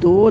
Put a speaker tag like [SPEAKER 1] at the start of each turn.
[SPEAKER 1] 2